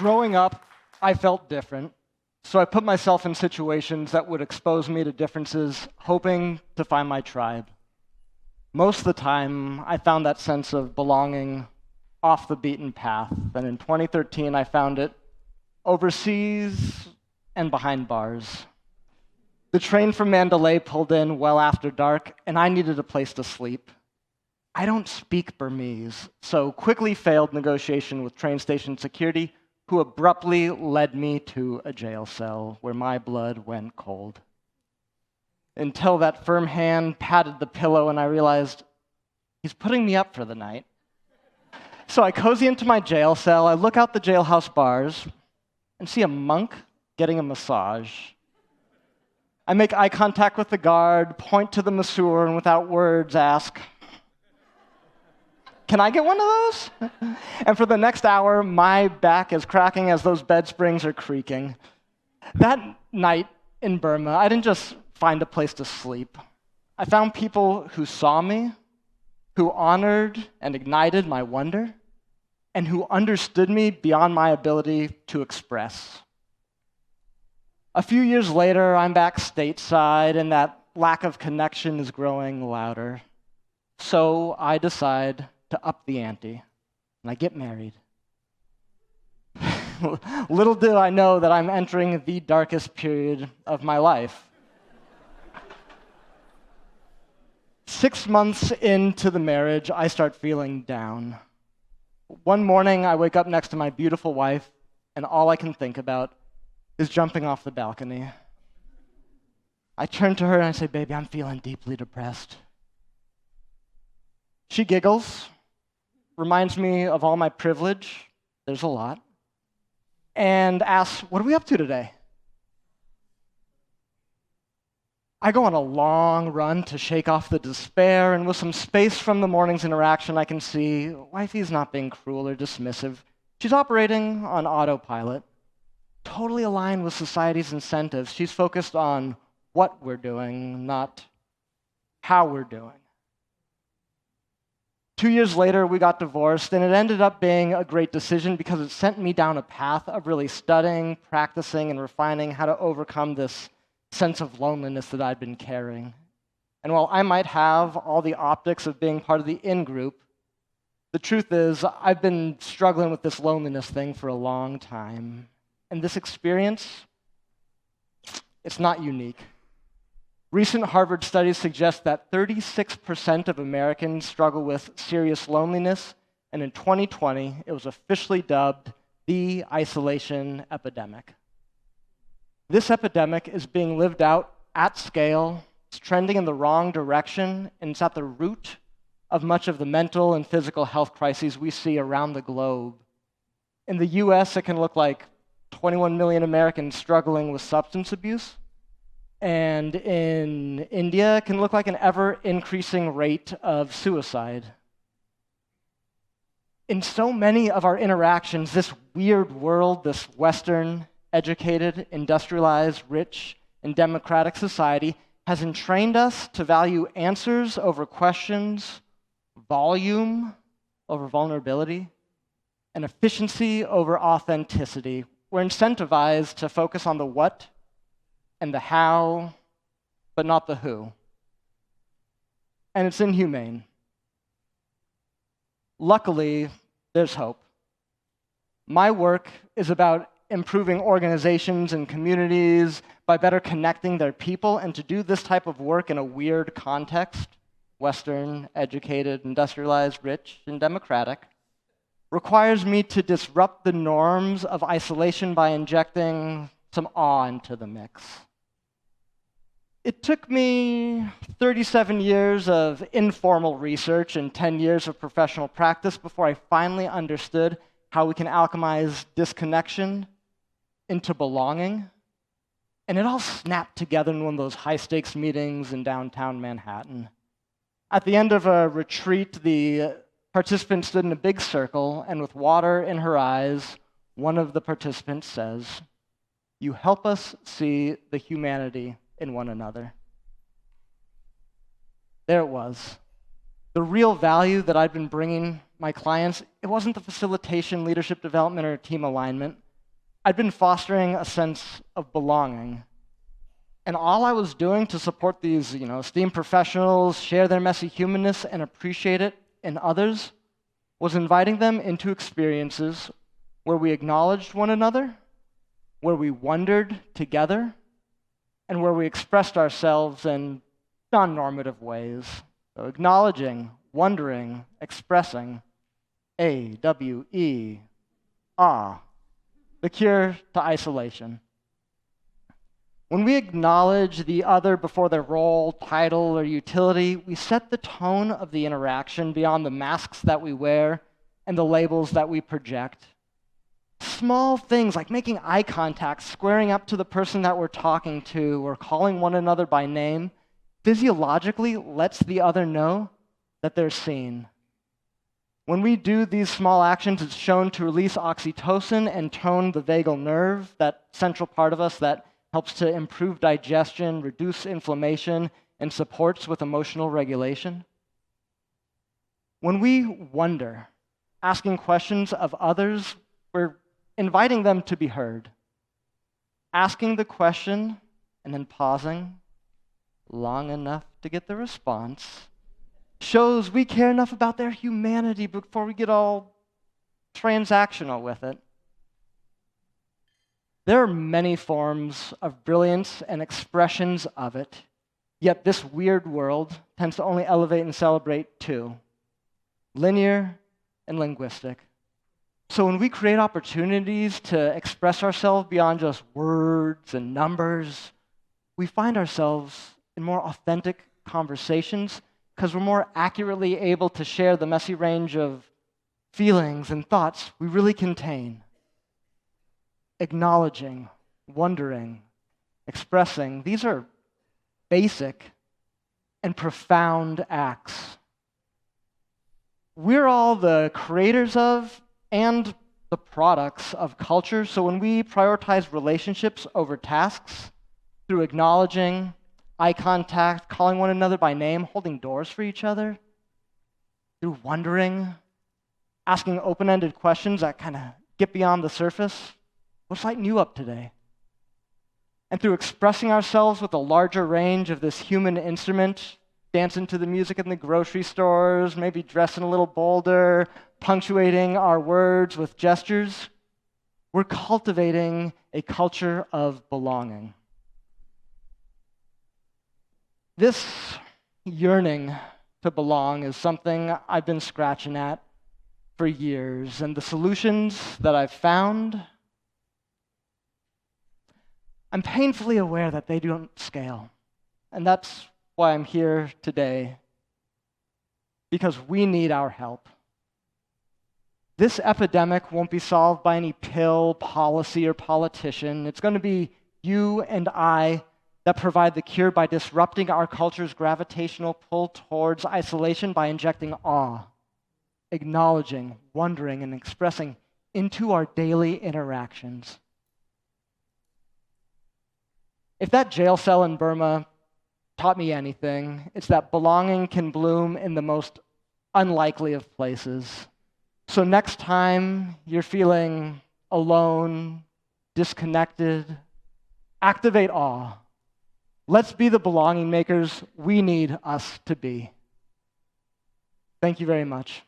Growing up, I felt different, so I put myself in situations that would expose me to differences, hoping to find my tribe. Most of the time, I found that sense of belonging off the beaten path, and in 2013, I found it overseas and behind bars. The train from Mandalay pulled in well after dark, and I needed a place to sleep. I don't speak Burmese, so quickly failed negotiation with train station security, who abruptly led me to a jail cell where my blood went cold. Until that firm hand patted the pillow and I realized, he's putting me up for the night. So I cozy into my jail cell, I look out the jailhouse bars, and see a monk getting a massage. I make eye contact with the guard, point to the masseur, and without words ask, "Can I get one of those?" And for the next hour, my back is cracking as those bed springs are creaking. That night in Burma, I didn't just find a place to sleep. I found people who saw me, who honored and ignited my wonder, and who understood me beyond my ability to express. A few years later, I'm back stateside, and that lack of connection is growing louder. So I decide to up the ante, and I get married. Little did I know that I'm entering the darkest period of my life. 6 months into the marriage, I start feeling down. One morning, I wake up next to my beautiful wife, and all I can think about is jumping off the balcony. I turn to her and I say, "Baby, I'm feeling deeply depressed." She giggles, reminds me of all my privilege, there's a lot, and asks, "What are we up to today?" I go on a long run to shake off the despair, and with some space from the morning's interaction, I can see wifey's not being cruel or dismissive. She's operating on autopilot, totally aligned with society's incentives. She's focused on what we're doing, not how we're doing. 2 years later, we got divorced, and it ended up being a great decision because it sent me down a path of really studying, practicing, and refining how to overcome this sense of loneliness that I'd been carrying. And while I might have all the optics of being part of the in-group, the truth is I've been struggling with this loneliness thing for a long time. And this experience, it's not unique. Recent Harvard studies suggest that 36% of Americans struggle with serious loneliness, and in 2020, it was officially dubbed the isolation epidemic. This epidemic is being lived out at scale, it's trending in the wrong direction, and it's at the root of much of the mental and physical health crises we see around the globe. In the US, it can look like 21 million Americans struggling with substance abuse. And in India, it can look like an ever-increasing rate of suicide. In so many of our interactions, this weird world, this Western, educated, industrialized, rich, and democratic society has entrained us to value answers over questions, volume over vulnerability, and efficiency over authenticity. We're incentivized to focus on the what and the how, but not the who. And it's inhumane. Luckily, there's hope. My work is about improving organizations and communities by better connecting their people, and to do this type of work in a weird context, Western, educated, industrialized, rich, and democratic, requires me to disrupt the norms of isolation by injecting some awe into the mix. It took me 37 years of informal research and 10 years of professional practice before I finally understood how we can alchemize disconnection into belonging. And it all snapped together in one of those high-stakes meetings in downtown Manhattan. At the end of a retreat, the participants stood in a big circle, and with water in her eyes, one of the participants says, "You help us see the humanity in one another." There it was. The real value that I'd been bringing my clients, it wasn't the facilitation, leadership development, or team alignment. I'd been fostering a sense of belonging. And all I was doing to support these, esteemed professionals, share their messy humanness, and appreciate it in others was inviting them into experiences where we acknowledged one another, where we wondered together, and where we expressed ourselves in non-normative ways. So acknowledging, wondering, expressing, A-W-E, the cure to isolation. When we acknowledge the other before their role, title, or utility, we set the tone of the interaction beyond the masks that we wear and the labels that we project. Small things like making eye contact, squaring up to the person that we're talking to, or calling one another by name, physiologically lets the other know that they're seen. When we do these small actions, it's shown to release oxytocin and tone the vagal nerve, that central part of us that helps to improve digestion, reduce inflammation, and supports with emotional regulation. When we wonder, asking questions of others, we're inviting them to be heard. Asking the question and then pausing long enough to get the response shows we care enough about their humanity before we get all transactional with it. There are many forms of brilliance and expressions of it, yet this weird world tends to only elevate and celebrate two: linear and linguistic. So when we create opportunities to express ourselves beyond just words and numbers, we find ourselves in more authentic conversations because we're more accurately able to share the messy range of feelings and thoughts we really contain. Acknowledging, wondering, expressing, these are basic and profound acts. We're all the creators of and the products of culture, so when we prioritize relationships over tasks through acknowledging, eye contact, calling one another by name, holding doors for each other, through wondering, asking open-ended questions that kind of get beyond the surface, what's lighting you up today? And through expressing ourselves with a larger range of this human instrument, dancing to the music in the grocery stores, maybe dressing a little bolder, punctuating our words with gestures, we're cultivating a culture of belonging. This yearning to belong is something I've been scratching at for years, and the solutions that I've found, I'm painfully aware that they don't scale. And that's why I'm here today, because we need our help. This epidemic won't be solved by any pill, policy, or politician. It's going to be you and I that provide the cure by disrupting our culture's gravitational pull towards isolation by injecting awe, acknowledging, wondering, and expressing into our daily interactions. If that jail cell in Burma taught me anything, it's that belonging can bloom in the most unlikely of places. So next time you're feeling alone, disconnected, activate awe. Let's be the belonging makers we need us to be. Thank you very much.